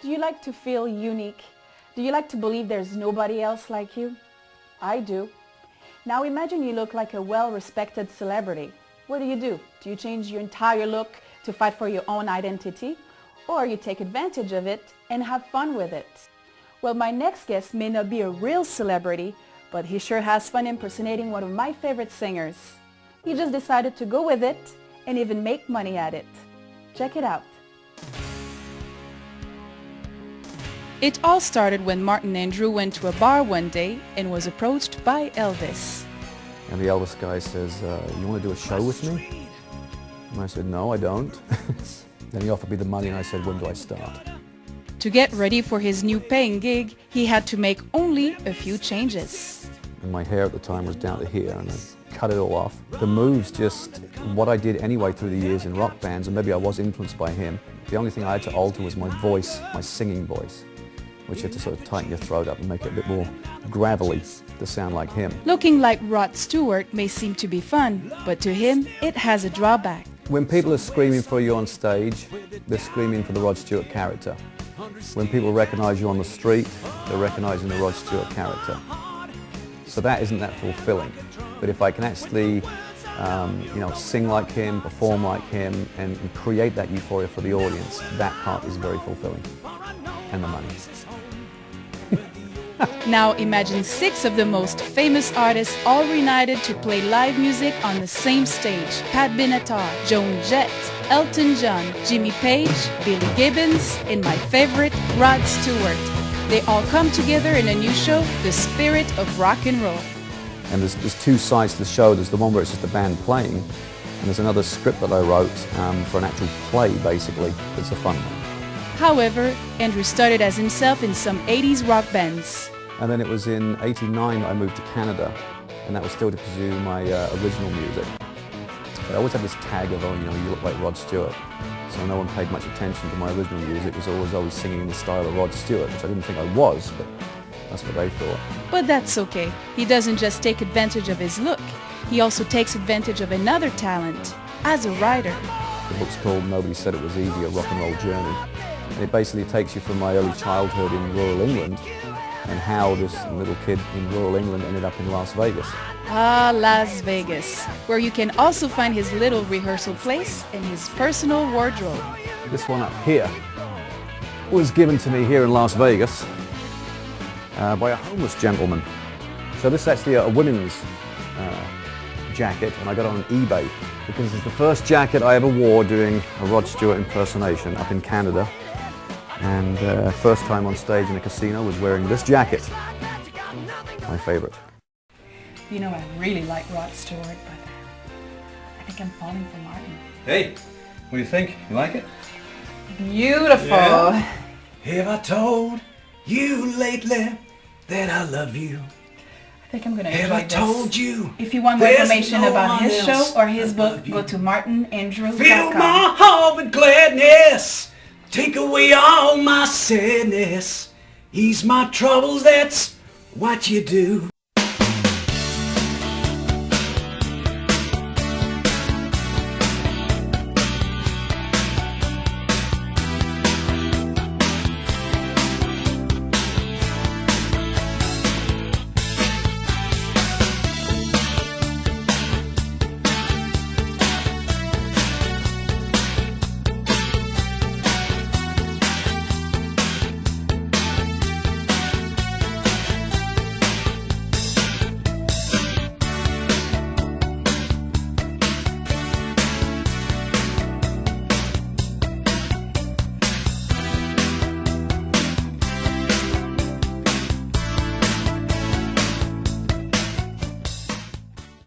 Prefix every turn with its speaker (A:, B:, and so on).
A: Do you like to feel unique? Do you like to believe there's nobody else like you? I do. Now imagine you look like a well-respected celebrity. What do? Do you change your entire look to fight for your own identity? Or you take advantage of it and have fun with it? Well, my next guest may not be a real celebrity, but he sure has fun impersonating one of my favorite singers. He just decided to go with it and even make money at it. Check it out. It all started when Martin Andrew went to a bar one day and was approached by Elvis.
B: And the Elvis guy says, you want to do a show with me? And I said, no, I don't. Then he offered me the money and I said, when do I start?
A: To get ready for his new paying gig, he had to make only a few changes.
B: And my hair at the time was down to here and I cut it all off. The moves, just what I did anyway through the years in rock bands, and maybe I was influenced by him. The only thing I had to alter was my voice, my singing voice, which you have to sort of tighten your throat up and make it a bit more gravelly to sound like him.
A: Looking like Rod Stewart may seem to be fun, but to him, it has a drawback.
B: When people are screaming for you on stage, they're screaming for the Rod Stewart character. When people recognize you on the street, they're recognizing the Rod Stewart character. So that isn't that fulfilling. But if I can actually sing like him, perform like him, and create that euphoria for the audience, that part is very fulfilling. And the money.
A: Now imagine 6 of the most famous artists all reunited to play live music on the same stage. Pat Benatar, Joan Jett, Elton John, Jimmy Page, Billy Gibbons, and my favorite, Rod Stewart. They all come together in a new show, The Spirit of Rock and Roll.
B: And there's 2 sides to the show. There's the one where it's just a band playing, and there's another script that I wrote for an actual play, basically. It's a fun one.
A: However, Andrew started as himself in some 80s rock bands.
B: And then it was in '89 that I moved to Canada, and that was still to pursue my original music. But I always had this tag of, you look like Rod Stewart. So no one paid much attention to my original music. It was always singing in the style of Rod Stewart, which I didn't think I was, but that's what they thought.
A: But that's okay. He doesn't just take advantage of his look. He also takes advantage of another talent, as a writer.
B: The book's called Nobody Said It Was Easy, A Rock and Roll Journey. And it basically takes you from my early childhood in rural England and how this little kid in rural England ended up in Las Vegas.
A: Ah, Las Vegas, where you can also find his little rehearsal place and his personal wardrobe.
B: This one up here was given to me here in Las Vegas by a homeless gentleman. So this is actually a women's jacket, and I got it on eBay because it's the first jacket I ever wore doing a Rod Stewart impersonation up in Canada. And first time on stage in a casino was wearing this jacket. My favorite.
A: You know, I really like Rod Stewart, but I think I'm falling for Martin.
C: Hey, what do you think? You like it?
A: Beautiful.
C: Yeah. Have I told you lately that I love you?
A: I think I'm going to enjoy
C: Have I
A: this.
C: told you?
A: If you want more information
C: no
A: about his show
C: else
A: or his book,
C: above you?
A: go to martinandrew.com.
C: Fill my heart with gladness. Take away all my sadness. Ease my troubles, that's what you do.